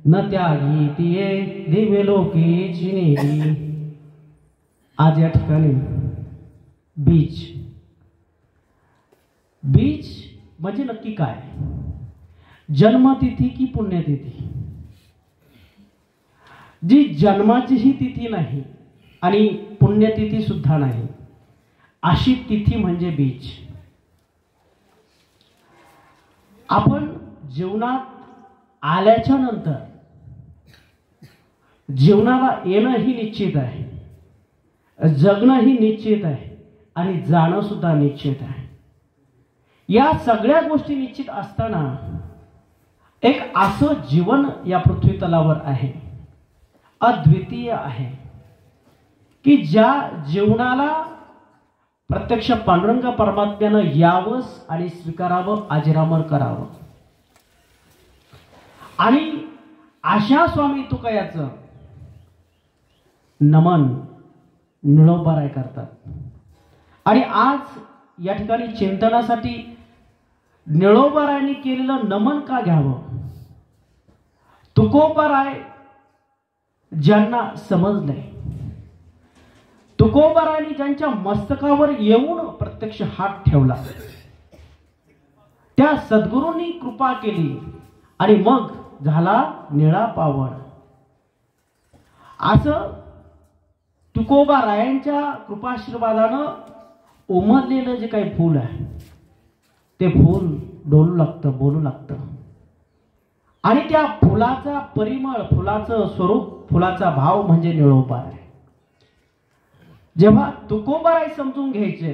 न त्यागी तिये दिव्य लोकेची नेली. आज या ठिकाणी बीज बीज म्हणजे नक्की काय? जन्मतिथी की पुण्यतिथी? जी जन्माची ही तिथी नाही आणि पुण्यतिथी सुद्धा नाही, अशी तिथी म्हणजे बीज. आपण जीवनात आल्याच्या नंतर जीवनाला येणं ही निश्चित आहे, जगणं ही निश्चित आहे आणि जाणं सुद्धा निश्चित आहे. या सगळ्या गोष्टी निश्चित असताना एक असं जीवन या पृथ्वी तलावर आहे, अद्वितीय आहे, की ज्या जीवनाला प्रत्यक्ष पांडुरंग परमात्म्यानं यावंच आणि स्वीकारावं, अजरामर करावं. आणि अशा स्वामी तुकयाचं नमन निळोबाराय करतात. आणि आज या ठिकाणी चिंतनासाठी निळोबारायांनी केलेलं नमन का घ्यावं? तुकोबाराय ज्यांना समजलंय, तुकोबारायांनी ज्यांच्या मस्तकावर येऊन प्रत्यक्ष हात ठेवला, त्या सद्गुरूंनी कृपा केली आणि मग झाला निळा पावड. असं तुकोबारायांच्या कृपाशीर्वादानं उमललेलं जे काही फूल आहे ते फूल डोलू लागतं, बोलू लागतं. आणि त्या फुलाचा परिमळ, फुलाचं स्वरूप, फुलाचा भाव म्हणजे निळोबाराय. जेव्हा तुकोबाराय समजून घ्यायचे,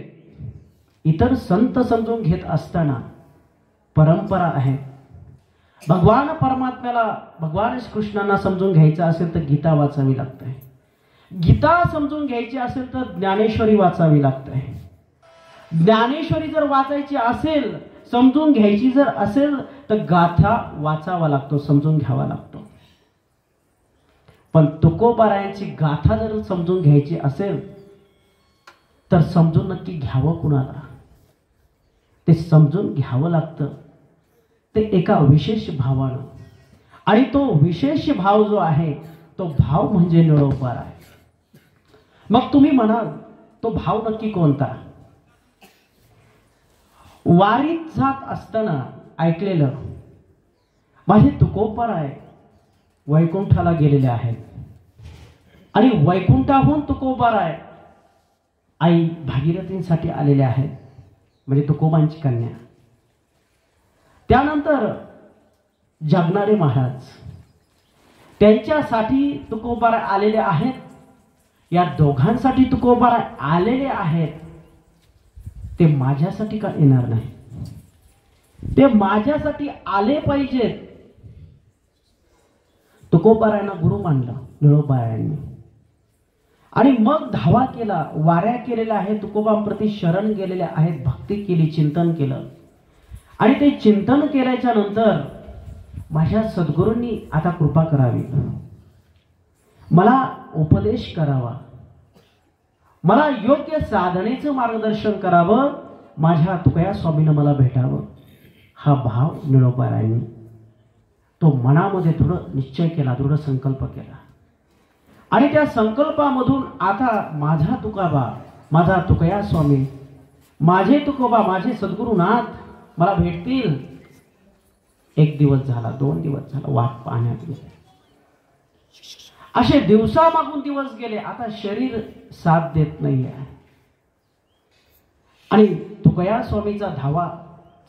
इतर संत समजून घेत असताना परंपरा आहे. भगवान परमात्म्याला, भगवान कृष्णांना समजून घ्यायचं असेल तर गीता वाचावी लागते. गीता समजून घ्यायची असेल तर ज्ञानेश्वरी वाचावी लागते. ज्ञानेश्वरी जर वाचायची असेल, समजून घ्यायची जर असेल तर गाथा वाचावा लागतो, समजून घ्यावा लागतो. पण तुकोबारायांची गाथा जर समजून घ्यायची असेल तर समजून नक्की घ्यावं कुणाला? ते समजून घ्यावं लागतं ते एका विशेष भावानं. आणि तो विशेष भाव जो आहे तो भाव म्हणजे निळोबाराय. मग तुम्ही म्हणाल तो भाव नक्की कोणता? वारीत जात असताना ऐकलेलं, माझे तुकोबाराय वैकुंठाला गेलेले आहेत आणि वैकुंठाहून तुकोबाराय आई भागीरथींसाठी आलेले आहेत, म्हणजे तुकोबांची कन्या. त्यानंतर जगणारे महाराज त्यांच्यासाठी तुकोबाराय आलेले आहेत. या दोघांसाठी तुकोबाराय आलेले आहेत. ते माझ्यासाठी का येणार नाही? ते माझ्यासाठी आले पाहिजेत. तुकोबारायांना गुरु मानलं निळोबारायांनी आणि मग धावा केला, वाऱ्या केलेल्या आहेत, तुकोबांप्रती शरण गेलेल्या आहेत, भक्ती केली, चिंतन केलं. आणि ते चिंतन केल्याच्या नंतर माझ्या सद्गुरूंनी आता कृपा करावी, मला उपदेश करावा, मला योग्य साधनेचं मार्गदर्शन करावं, माझ्या तुकया स्वामीनं मला भेटावं. हा भाव निळोबारायांनी तो मनामध्ये दृढ निश्चय केला, दृढ संकल्प केला. आणि त्या संकल्पामधून आता माझा तुकोबा, माझा तुकया स्वामी, माझे तुकोबा, माझे सद्गुरुनाथ मला भेटतील. एक दिवस झाला, 2 दिवस झाला, वाट पाहण्यात गेले. असे दिवसामागून दिवस गेले. आता शरीर साथ देत नाही आहे आणि तुकया स्वामीचा धावा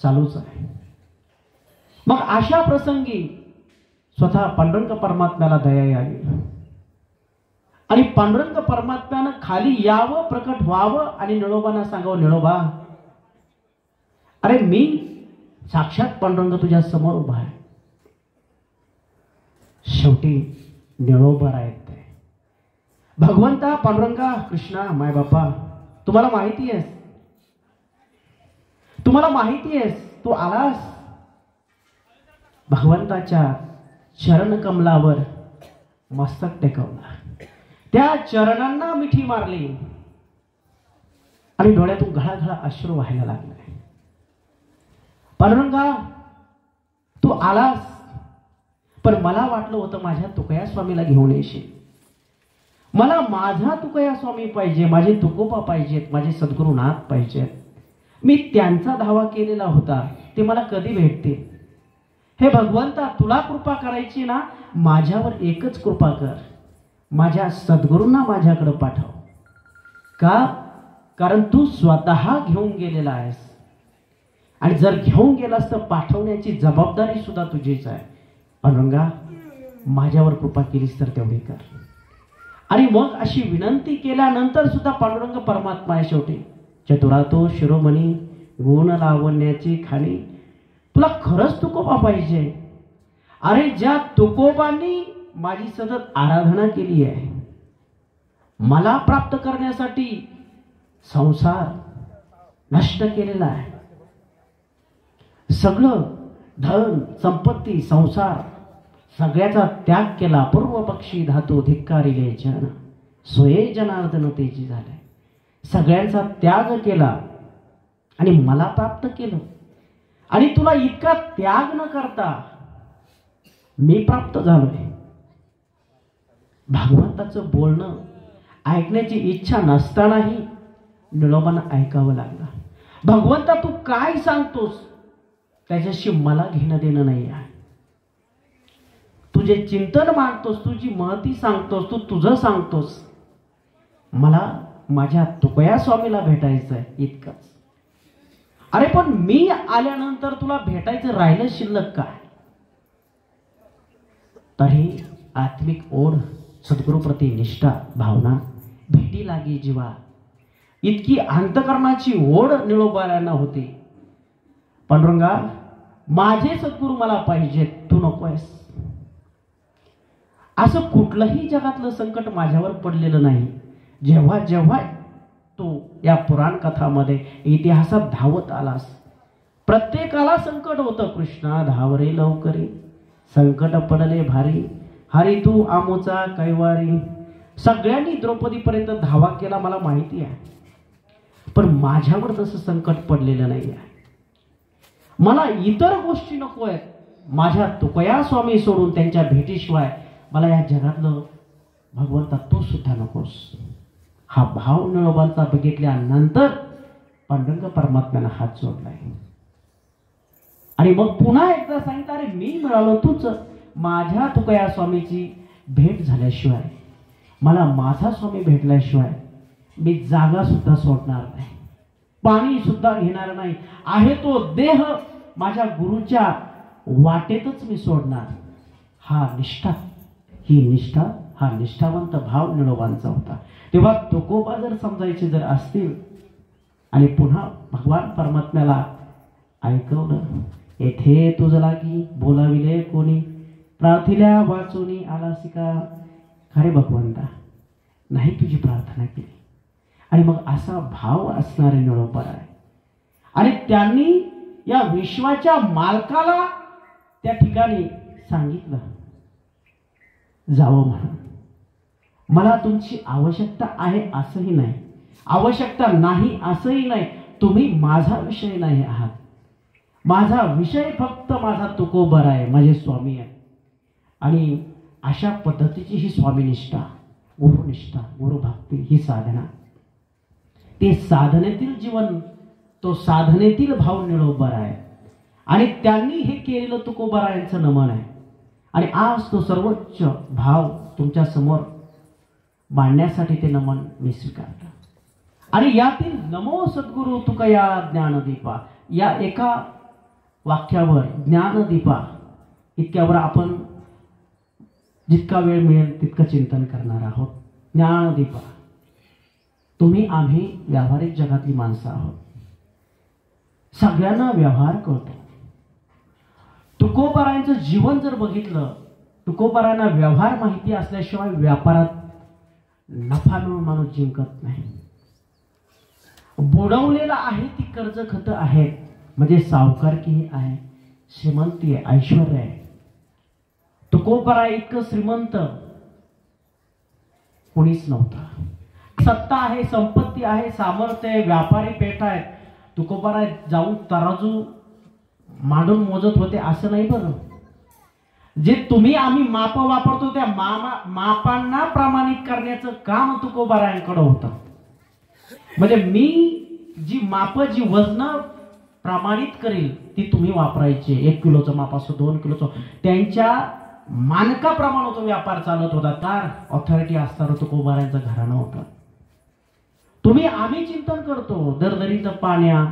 चालूच आहे. मग अशा प्रसंगी स्वतः पांडुरंग परमात्म्याला दया यावी आणि पांडुरंग परमात्म्यानं खाली यावं, प्रकट व्हावं आणि निळोबांना सांगावं, निळोबा, अरे मी साक्षात पांडुरंग तुझ्या समोर उभा आहे. शेवटी निळोबाराय आहेत. भगवंता पांडुरंगा कृष्णा माय बापा, तुम्हाला माहिती आहेस, तुम्हाला माहिती आहेस, तू आलास. भगवंताच्या चरण कमलावर मस्तक टेकवला, त्या चरणांना मिठी मारली आणि डोळ्यातून घळाघळा अश्रू व्हायला लागले. पांडुरंगा तू आलास, पण मला वाटलं होतं माझ्या तुकया स्वामीला घेऊन येशील. मला माझा तुकया स्वामी पाहिजे, माझे तुकोबा पाहिजेत, माझे सद्गुरुनाथ पाहिजेत. मी त्यांचा धावा केलेला होता, ते मला कधी भेटते. हे भगवंता, तुला कृपा करायची ना, माझ्यावर एकच कृपा कर, माझ्या सद्गुरूंना माझ्याकडे पाठव. का? कारण तू स्वतः घेऊन गेलेला आहेस, आणि जर घेऊन गेलास तर पाठवण्याची जबाबदारी सुद्धा तुझीच आहे. पांडुरंगा, माझ्यावर कृपा केलीस तर तेवढी कर. आणि मग अशी विनंती केल्यानंतर सुद्धा पांडुरंग परमात्मा आहे शेवटी. चतुरातो शिरोमणी गुण लावण्याची खाणी, तुला खरंच तुकोबा पाहिजे. अरे ज्या तुकोबांनी माझी सतत आराधना केली आहे, मला प्राप्त करण्यासाठी संसार नष्ट केलेला आहे, सगळं धन संपत्ती संसार सगळ्याचा त्याग केला. पूर्व पक्षी धातू धिक्कारिले जन, सोये जनार्दन तेजी झाले. सगळ्यांचा त्याग केला आणि मला प्राप्त केलं. आणि तुला इतका त्याग न करता मी प्राप्त झालोय. भगवंताचं बोलणं ऐकण्याची इच्छा नसतानाही निळोबांना ऐकावं लागलं. भगवंता, तू काय सांगतोस त्याच्याशी मला घेणं देणं नाही आहे. तुझे चिंतन मांडतोस, तुझी महती सांगतोस, तू तुझं सांगतोस, मला माझ्या तुकया स्वामीला भेटायचं आहे इतकंच. अरे पण मी आल्यानंतर तुला भेटायचं राहिलं शिल्लक काय? तरी आत्मिक ओढ, सद्गुरुप्रती निष्ठा भावना भेटी लागी जीवा, इतकी अंतकरणाची ओढ निळोबांना होती. पांडुरंगा, माझे सद्गुरू मला पाहिजेत, तू नकोयस. असं कुठलंही जगातलं संकट माझ्यावर पडलेलं नाही. जेव्हा जेव्हा तू या पुराण कथामध्ये इतिहासात धावत आलास, प्रत्येकाला संकट होतं. कृष्णा धावरे लवकरी, संकट पडले भारी, हरी तू आमोचा कैवारी. सगळ्यांनी द्रौपदीपर्यंत धावा केला, मला माहिती आहे. पण माझ्यावर तसं संकट पडलेलं नाही आहे. मला इतर गोष्टी नको आहेत. माझ्या तुकया स्वामी सोडून त्यांच्या भेटीशिवाय मला या जगातलं भगवंता तू सुद्धा नकोस. हा भाव निळोबांचा बघितल्यानंतर पांडुरंग परमात्म्यानं हात जोडलाय. आणि मग पुन्हा एकदा सांगितलं, अरे मी मिळालो तूच. माझ्या तुकया स्वामीची भेट झाल्याशिवाय, मला माझा स्वामी भेटल्याशिवाय मी जागा सुद्धा सोडणार नाही, पाणी सुद्धा घेणार नाही. आहे तो देह माझ्या गुरुच्या वाटेतच मी सोडणार. हा निष्ठा, ही निष्ठा, हा निष्ठावंत भाव निळोबांचा होता. तेव्हा तुकोबा जर समजायचे जर असतील आणि पुन्हा भगवान परमात्म्याला ऐकवलं, येथे तुझ लागी बोलाविले कोणी, प्रार्थिल्या वाचूनी आलासी का. खरे भगवंता, नाही तुझी प्रार्थना केली. आणि मग असा भाव असणारे निळोबा आहे. आणि त्यांनी या विश्वाच्या मालकाला त्या ठिकाणी सांगितलं, जावं म्हणून. मला तुमची आवश्यकता आहे असंही नाही, आवश्यकता नाही असंही नाही. तुम्ही माझा विषय नाही आहात. माझा विषय फक्त माझा तुकोबर आहे, माझे स्वामी आहे. आणि अशा पद्धतीची ही स्वामीनिष्ठा, गुरुनिष्ठा, गुरुभक्ती, ही साधना, ते साधनेतील जीवन, तो साधनेतील भाव निळोबार आहे. आणि त्यांनी हे केलेलं तुकोबारायांचं नमन आहे. आणि आज तो सर्वोच्च भाव तुमच्या समोर मांडण्यासाठी ते नमन मी स्वीकारतो. आणि यातील नमो सद्गुरु तुकया ज्ञानदीपा, या एका वाक्यावर, ज्ञानदीपा इतक्यावर आपण जितका वेळ मिळेल तितकं चिंतन करणार आहोत. ज्ञानदीपा, तुम्ही आम्ही व्यावहारिक जगातली माणसं आहोत, सगळ्यांना व्यवहार कळतो. तुकोबारायांचं जीवन जर बघितलं, तुकोबारायांना व्यवहार माहिती असल्याशिवाय व्यापारात नफा मिळून माणूस जिंकत नाही. बुडवलेला आहे ती कर्ज खत आहेत, म्हणजे सावकारकी आहे, श्रीमंती आहे, ऐश्वर्य आहे. तुकोबारा इतकं श्रीमंत कोणीच नव्हतं. सत्ता आहे, संपत्ती आहे, सामर्थ्य आहे, व्यापारी पेठ आहे. तुकोबारा जाऊन तराजू मांडून मोजत होते असं नाही बरं. जे तुम्ही आम्ही माप वापरतो त्या मापांना प्रमाणित करण्याचं काम तुकोबारायांकडे होतं. म्हणजे मी जी माप जी वजन प्रमाणित करेल ती तुम्ही वापरायची. 1 किलोचं माप असो 2 किलोचं, त्यांच्या मानकाप्रमाणे तो व्यापार चालत होता. तर ऑथॉरिटी असताना तुकोबारायांचं घराणं होतं. तुम्ही आम्ही चिंतन करतो दरदरीत पाण्या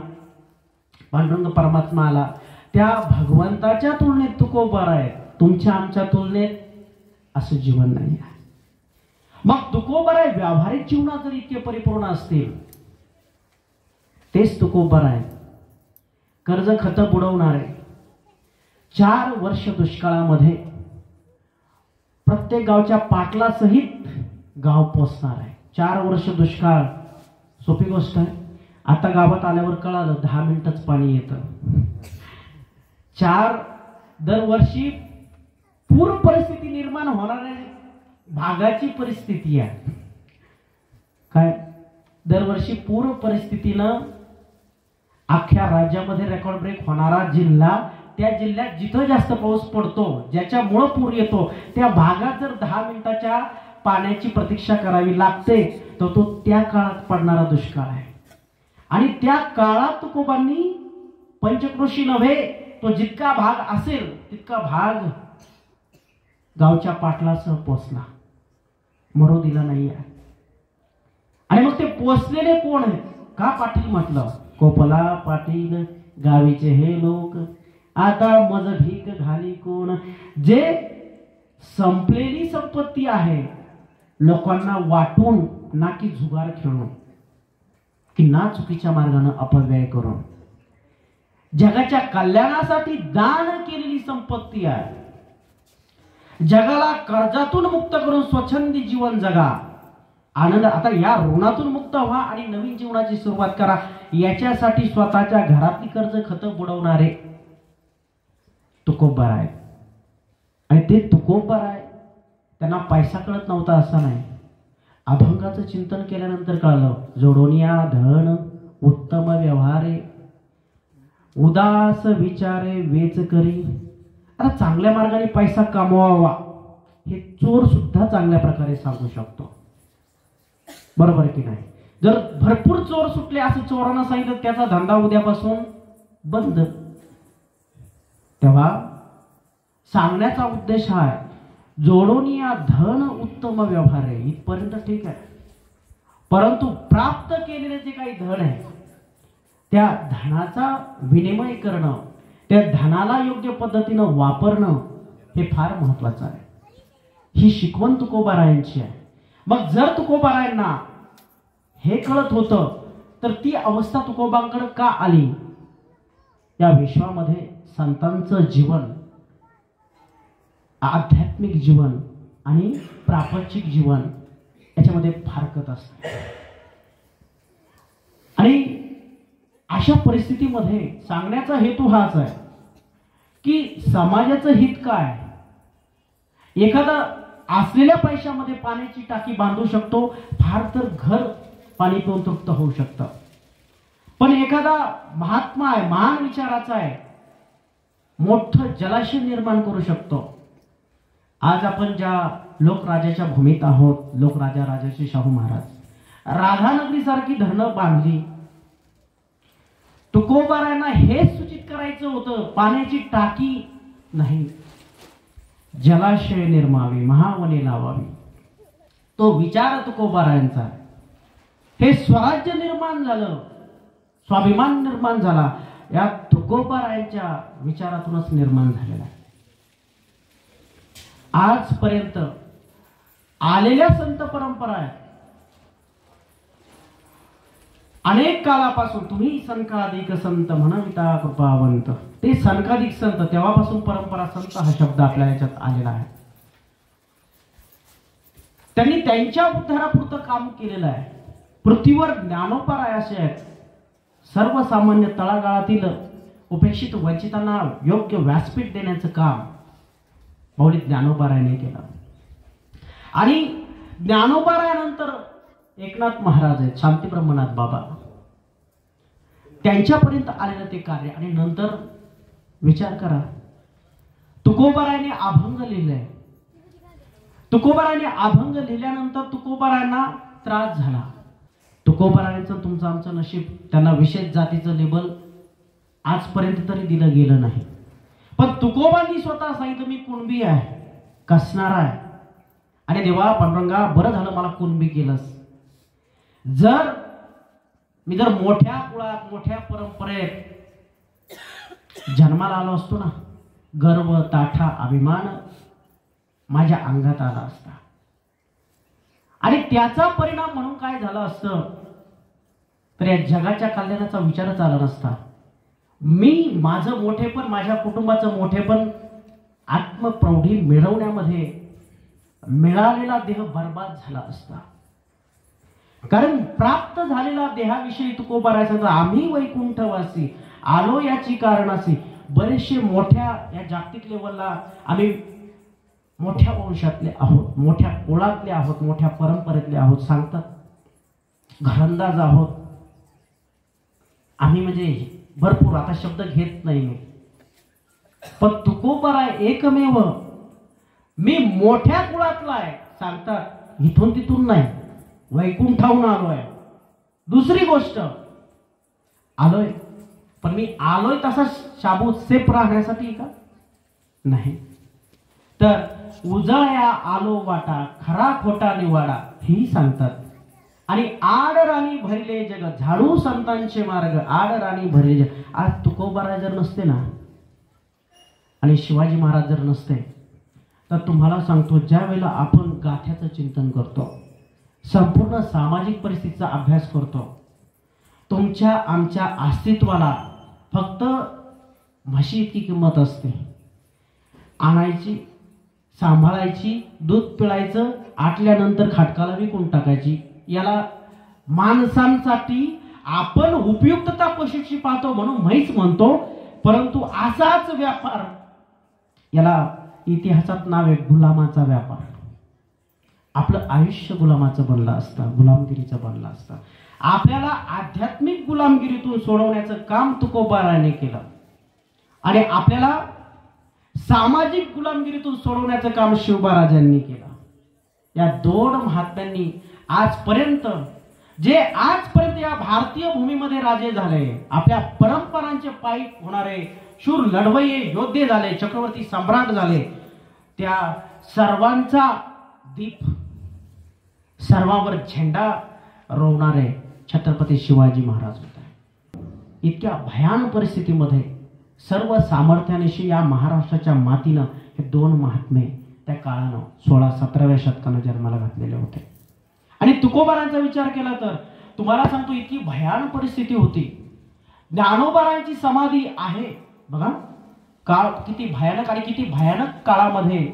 पांडुरंग परमात्मा आला, त्या भगवंताच्या तुलनेत तुकोबारा आहे. तुमच्या आमच्या तुलनेत असं जीवन नाही आहे. मग तुकोबारा व्यावहारिक जीवनात जर इतके परिपूर्ण असतील, तेच तुकोबारा आहे. कर्ज खत बुडवणारे 4 वर्ष दुष्काळामध्ये प्रत्येक गावच्या पाटला सहित गाव पोचणार आहे. 4 वर्ष दुष्काळ सोपी गोष्ट आहे. आता गावात आल्यावर कळालं 10 मिनिटच पाणी येतं. 4 दरवर्षी पूर परिस्थिती निर्माण होणाऱ्या भागाची परिस्थिती आहे. काय दरवर्षी पूर परिस्थितीनं अख्ख्या राज्यामध्ये रेकॉर्ड ब्रेक होणारा जिल्हा, त्या जिल्ह्यात जिथं जास्त पाऊस पडतो ज्याच्यामुळे पूर येतो त्या भागात जर 10 मिनिटाच्या पाण्याची प्रतीक्षा करावी लागते तर तो त्या काळात पडणारा दुष्काळ आहे. आणि त्या काळात तुकोबांनी पंचक्रोशी नव्हे, तो जितका भाग असेल तितका भाग गावच्या पाटलासह पोचला, मरू दिला नाही आहे. आणि मग ते पोचलेले कोण आहेत? का पाटील म्हटलं? कोपला पाटील गावीचे हे लोक, आता मज भीक घाली कोण. जे संपलेली संपत्ती आहे लोकांना वाटून, ना की जुगार खेळून, की ना चुकीच्या मार्गाने अपव्यय करून, जगाच्या कल्याणासाठी दान केलेली संपत्ती आहे. जगाला कर्जातून मुक्त करून स्वच्छंदी जीवन जगा, आनंद. आता या ऋणातून मुक्त व्हा आणि नवीन जीवनाची सुरुवात करा. याच्यासाठी स्वतःच्या घरातली कर्ज खत बुडवणारे तुकोबार आहेत. आणि ते तुकोबार आहे, त्यांना पैसा कळत नव्हता असं नाही. अभंगाचं चिंतन केल्यानंतर कळलं, जोडोनिया धन उत्तम व्यवहारे, उदास विचारे वेच करी. आता चांगल्या मार्गाने पैसा कमवावा हे चोर सुद्धा चांगल्या प्रकारे सांगू शकतो, बरोबर की नाही? जर भरपूर चोर सुटले असं चोरांना सांगितलं, त्याचा धंदा उद्यापासून बंद. तेव्हा सांगण्याचा उद्देश हा आहे, जोडोनिया धन उत्तम व्यवहार आहे इथपर्यंत ठीक आहे. परंतु प्राप्त केलेले जे काही धन आहे त्या धनाचा विनिमय करणं, त्या धनाला योग्य पद्धतीनं वापरणं हे फार महत्वाचं आहे. ही शिकवण तुकोबारायांची आहे. मग जर तुकोबारायांना हे कळत होतं तर ती अवस्था तुकोबांकडे का आली? या विश्वामध्ये संतांचं जीवन, आध्यात्मिक जीवन आणि प्रापंचिक जीवन याच्यामध्ये फारकत असते. आणि अशा परिस्थितीमध्ये सांगण्याचा हेतू हाच आहे की समाजाचं हित काय. एखादा असलेल्या पैशामध्ये पाण्याची टाकी बांधू शकतो, फार तर घर पाणी पिऊन तृप्त होऊ शकतं. पण एखादा महात्मा आहे, महान विचाराचा आहे, मोठं जलाशय निर्माण करू शकतो. आज आपण ज्या लोकराजाच्या भूमीत आहोत, लोकराजा राजर्षी शाहू महाराज, राधानगरी सारखी धरणं बांधली. तुकोबारायांना हेच सूचित करायचं होतं, पाण्याची टाकी नाही, जलाशय निर्मावे, महावने लावावी. तो विचार तुकोबारायांचा. हे स्वराज्य निर्माण झालं, स्वाभिमान निर्माण झाला, या तुकोबारायांच्या विचारातूनच निर्माण झालेला आहे. आजपर्यंत आलेल्या संत परंपरा आहेत. अनेक काळापासून तुम्ही सनकाधिक संत म्हणविता कृपावंत, ते सनकाधिक संत, तेव्हापासून परंपरा संत हा शब्द आपल्या याच्यात आलेला आहे. त्यांनी त्यांच्या उद्धारापुरतं काम केलेलं आहे. पृथ्वीवर ज्ञानोपाराय असे आहेत, सर्वसामान्य तळागाळातील उपेक्षित वंचितांना योग्य व्यासपीठ देण्याचं काम माऊली ज्ञानोबारायाने केलं. आणि ज्ञानोबारायानंतर एकनाथ महाराज आहेत, शांती ब्रह्मनाथ बाबा, त्यांच्यापर्यंत आलेलं ते कार्य. आणि नंतर विचार करा, तुकोबारायांनी अभंग लिहिलाय. तुकोबारायांनी अभंग लिहिल्यानंतर तुकोबारायांना त्रास झाला. तुकोबारायांचं तुमचं आमचं नशीब, त्यांना विशेष जातीचं लेबल आजपर्यंत तरी दिलं गेलं नाही. पण तुकोबांनी स्वतः सांगितलं मी कुणबी आहे, कसणारा आहे. आणि देवा पांडुरंगा बरं झालं मला कुणबी केलंस. मी जर मोठ्या कुळात मोठ्या परंपरेत जन्माला आलो असतो ना, गर्व ताठा अभिमान माझ्या अंगात आला असता. आणि त्याचा परिणाम म्हणून काय झालं असतं तर या जगाच्या कल्याणाचा विचारच आला नसता. मी माझं मोठेपण, माझ्या कुटुंबाचं मोठेपण आत्मप्रौढी मिळवण्यामध्ये मिळालेला देह बर्बाद झाला असता. कारण प्राप्त झालेला देहाविषयी तुकोबारायांचा आम्ही वैकुंठवासी आलो याची कारणासी. बरेचसे मोठ्या या जागतिक लेवलला आम्ही मोठ्या वंशातले आहोत, मोठ्या कुळातले आहोत, मोठ्या परंपरेतले आहोत सांगतात. घरंदाज आहोत आम्ही, म्हणजे भरपूर आता शब्द घेत नाही मी. पण तुकोबाराय एकमेव मी मोठ्या कुळातला आहे सांगतात. इथून तिथून नाही, वैकुंठाहून आलोय. दुसरी गोष्ट आलोय, पण मी आलोय तसा शाबूत सेफ राहण्यासाठी का नाही, तर उजळया आलो वाटा खरा खोटा निवाडा ही सांगतात. आणि आड राणी भरले जग झाडू संतांचे मार्ग, आड राणी भरले जग. आज तुकोबाराय जर नसते ना आणि शिवाजी महाराज जर नसते तर तुम्हाला सांगतो, ज्या वेळेला आपण गाथ्याचं चिंतन करतो, संपूर्ण सामाजिक परिस्थितीचा अभ्यास करतो, तुमच्या आमच्या अस्तित्वाला फक्त म्हशी इतकी किंमत असते. आणायची, सांभाळायची, दूध पिळायचं, आटल्यानंतर खाटकाला विकून टाकायची. याला माणसांसाठी आपण उपयुक्तता पशुची पाहतो म्हणून म्हैस म्हणतो, परंतु असाच व्यापार याला इतिहासात नाव आहे गुलामाचा व्यापार. आपलं आयुष्य गुलामाचं बनलं असतं, गुलामगिरीचं बनलं असतं. आपल्याला आध्यात्मिक गुलामगिरीतून सोडवण्याचं काम तुकोबारायांनी केलं आणि आपल्याला सामाजिक गुलामगिरीतून सोडवण्याचं काम शिवबाराजांनी केलं. या दोन महात्म्यांनी आजपर्यंत या भारतीय भूमीमध्ये राजे झाले, आपल्या परंपरांचे पायी होणारे शूर लढवय्ये योद्धे झाले, चक्रवर्ती सम्राट झाले, त्या सर्वांचा दीप, सर्वांवर झेंडा रोवणारे छत्रपती शिवाजी महाराज होते. इतक्या भयान परिस्थितीमध्ये सर्व सामर्थ्यानिशी या महाराष्ट्राच्या मातीनं हे दोन महात्मे त्या काळानं 16-17व्या शतकानं जन्माला घातलेले होते. आणि तुकोबारायांचा विचार केला तर तुम्हाला सांगतो, इतकी भयान परिस्थिती होती. ज्ञानोबारायांची समाधी आहे बघा, काळ किती भयानक आणि किती भयानक काळामध्ये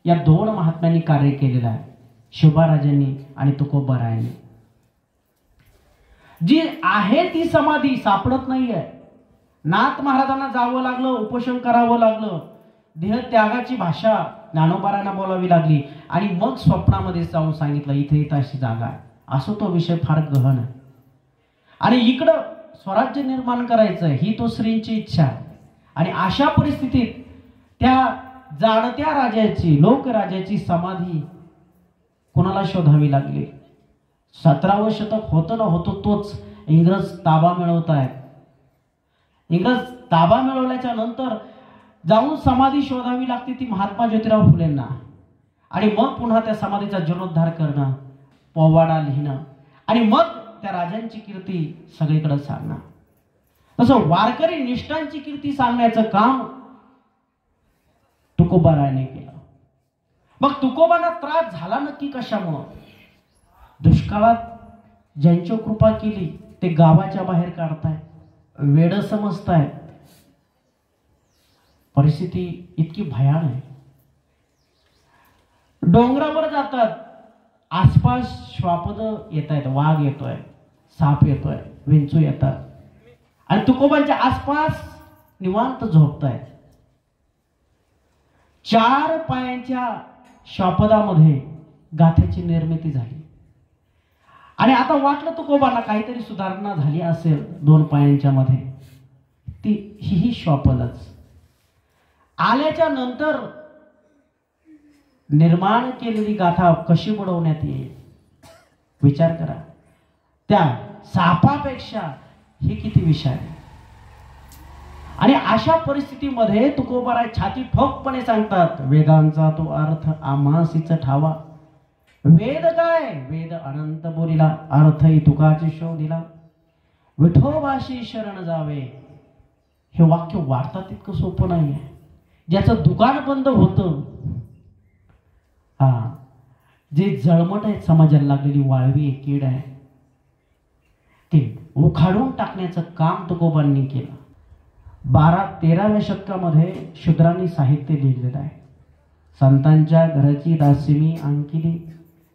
या दोन महात्म्यांनी कार्य केलेलं आहे, शिवबाराजांनी आणि तुकोबारायांनी. जी आहे ती समाधी सापडत नाहीये. नाथ महाराजांना जावं लागलं, उपोषण करावं लागलं, देह त्यागाची भाषा ज्ञानोबारायांना बोलावी लागली आणि मग स्वप्नामध्ये जाऊन सांगितलं इथे इथं अशी जागा आहे. असो तो विषय फार गहन आहे. आणि इकडं स्वराज्य निर्माण करायचं ही तो श्रींची इच्छा आहे. आणि अशा परिस्थितीत त्या जाणत्या राजाची, लोकराजाची समाधी कोणाला शोधावी लागली. 17वं शतक होतं ना होतं तोच इंग्रज ताबा मिळवतायत. इंग्रज ताबा मिळवल्याच्या नंतर जाऊन समाधी शोधावी लागते ती महात्मा ज्योतिराव फुलेंना. आणि मग पुन्हा त्या समाधीचा जीर्णोद्धार करणं, पोवाडा लिहिणं आणि मग त्या राजांची कीर्ती सगळीकडे सांगणं. तसं वारकरी निष्ठांची कीर्ती सांगण्याचं काम तुकोबारायांनी केलं. मग तुकोबांना त्रास झाला नक्की कशामुळं? दुष्काळात ज्यांची कृपा केली ते गावाच्या बाहेर काढतायत, वेड समजतायत. परिस्थिती इतकी भयान आहे. डोंगरावर जातात, आसपास श्वापद येत आहेत, वाघ येतोय, साप येतोय, विंचू येतात आणि तुकोबांच्या आसपास निवांत झोपतायत. 4 पायांच्या श्वापदामध्ये गाथ्याची निर्मिती झाली. आणि आता वाटलं तुकोबांना काहीतरी सुधारणा झाली असेल 2 पायांच्या मध्ये, ती ही श्वापदच. आल्याच्या नंतर निर्माण केलेली गाथा कशी बुडवण्यात येईल विचार करा. त्या सापापेक्षा हे किती विषय आहे. आणि अशा परिस्थितीमध्ये तुकोबाराय छाती ठोकपणे सांगतात, वेदांचा तो अर्थ आम्हासीच ठावा. वेद काय? वेद अनंत बोलिला, अर्थही तुकाची शोधिला. विठोबाशी शरण जावे. हे वाक्य वार्तात इतकं सोपं नाही आहे. ज्याचं दुकान बंद होतं, जे जळमट आहे, समाजाला लागलेली वाळवी कीड आहे, ते उखाडून टाकण्याचं काम तुकोबांनी केलं. 12-13व्या शतकामध्ये शूद्रांनी साहित्य लिहिलेलं आहे. संतांच्या घराची दासिमी अंकिली.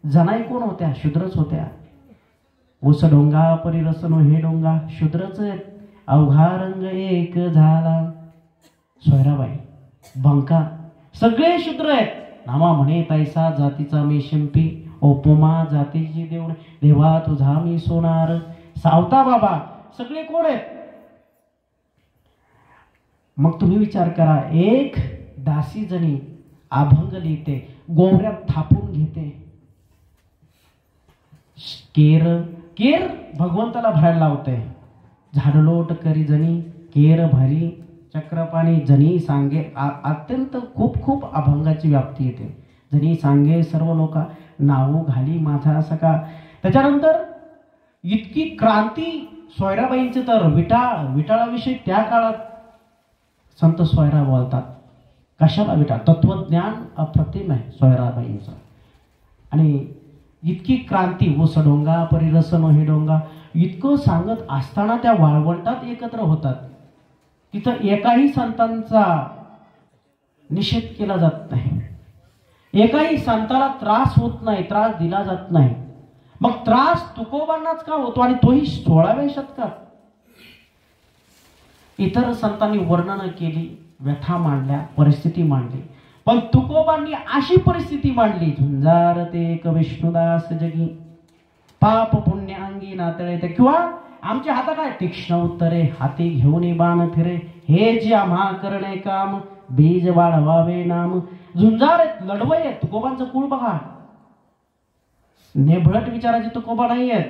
जनाई कोण होत्या? शूद्रच होत्या. ओस डोंगा परिरसनो हे डोंगा, शूद्रच आहेत. अवघा रंग एक झाला. सोयराबाई, बंका, सगळे शूद्र आहेत. नामा म्हणे तैसा जातीचा मी शिंपी, उपमा जातीची देऊन देवा तुझा मी सोनार. सावता बाबा, सगळे कोण आहेत? मग तुम्ही विचार करा, एक दासी जणी अभंग लिहिते, गोवऱ्यात थापून घेते. केर केर भगवंताला भरायला लावते. झाडलोट करी जणी केर भरी चक्रपाणी जनी सांगे. अत्यंत खूप खूप अभंगाची व्याप्ती येते. जनी सांगे सर्व लोका नावो घाली माझा सका. त्याच्यानंतर इतकी क्रांती सोयराबाईंचे तर विटाळाविषयी त्या काळात संत सोयरा बोलतात. कशाला विटाळ? तत्वज्ञान अप्रतिम आहे सोयराबाईंचं. आणि इतकी क्रांती, व सडोंगा परिरसन हे डोंगा, इतकं सांगत असताना त्या वाळवंटात एकत्र होतात. तिथं एकाही संतांचा निषेध केला जात नाही. एकाही संताला त्रास होत नाही, त्रास दिला जात नाही. मग त्रास तुकोबांनाच का होतो? आणि तोही 16व्या शतकात. इतर संतांनी वर्णन केली, व्यथा मांडल्या, परिस्थिती मांडली, पण तुकोबांनी अशी परिस्थिती मांडली. झुंजार ते एक विष्णुदास जगी, पाप पुण्य अंगी नातळे ते. किंवा आमच्या हातात काय? तीक्ष्ण उत्तरे हाती घेऊन बाण फिरे. हे जे आम्हा करणे काम, बीज वाढवावे नाम. झुंजार लढवय. तुकोबांचं कुळ बघा, नेभळट विचाराचे तुकोबा नाही आहेत.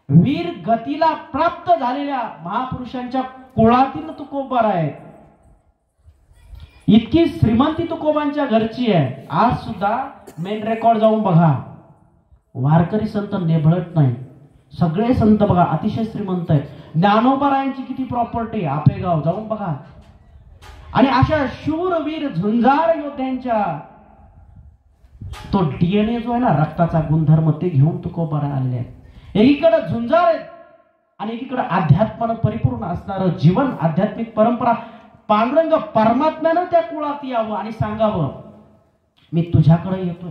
वीर गतीला प्राप्त झालेल्या महापुरुषांच्या कुळातील तुकोबा आहेत. इतकी श्रीमंती तुकोबांच्या घरची आहे. आज सुद्धा मेन रेकॉर्ड जाऊन बघा, वारकरी संत नेभळत नाही. सगळे संत बघा अतिशय श्रीमंत आहेत. ज्ञानोबारायांची किती प्रॉपर्टी, आपेगाव जाऊन बघा. आणि अशा शूरवीर झुंजार योद्ध्यांच्या तो डीएनए जो आहे ना, रक्ताचा गुणधर्म, ते घेऊन तुकोबारा आलेले आहेत. एकीकडे झुंजार आहेत आणि एकीकडे अध्यात्मानं परिपूर्ण असणारं जीवन, आध्यात्मिक परंपरा. पांडुरंग परमात्म्यानं त्या कुळात यावं आणि सांगावं, मी तुझ्याकडे येतोय.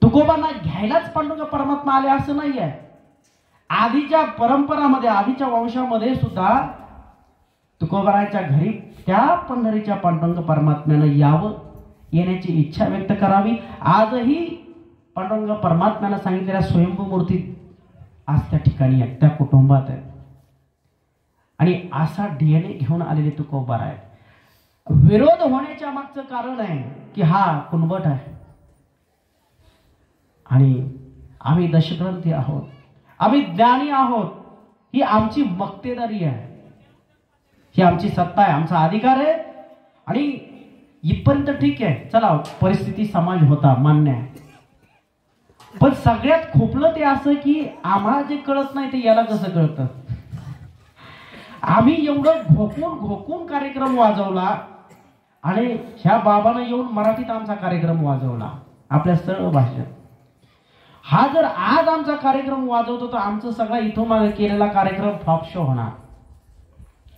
तुकोबांना घ्यायलाच पांडुरंग परमात्मा आले असं नाही आहे. आधीच्या परंपरामध्ये, आधीच्या वंशामध्ये सुद्धा तुकोबाराच्या घरी त्या पंढरीच्या पांडुरंग परमात्म्यानं यावं, येण्याची इच्छा व्यक्त करावी. आजही पांडुरंग परमात्म्यानं सांगितलेल्या स्वयंभू मूर्ती आज त्या ठिकाणी आहेत, त्या कुटुंबात आहेत. आणि असा डीएनए घेऊन आलेले तुकोबारा आहेत. विरोध होण्याच्या मागचं कारण आहे की हा कुणबट आहे आणि आम्ही दशग्रंथी आहोत, आम्ही ज्ञानी आहोत. ही आमची मक्तेदारी आहे, ही आमची सत्ता आहे, आमचा अधिकार आहे. आणि इथपर्यंत ठीक आहे, चला परिस्थिती समाज होता, मान्य आहे. पण सगळ्यात खोपलं ते असं की आम्हाला जे कळत नाही ते याला कसं कळतं. आम्ही एवढं घोकून कार्यक्रम वाजवला आणि ह्या बाबानं येऊन मराठीत आमचा कार्यक्रम वाजवला, आपल्या सरळ भाषेत. हा जर आज आमचा कार्यक्रम वाजवतो तर आमचं सगळा इथं मागे केलेला कार्यक्रम फ्लॉप शो होणार.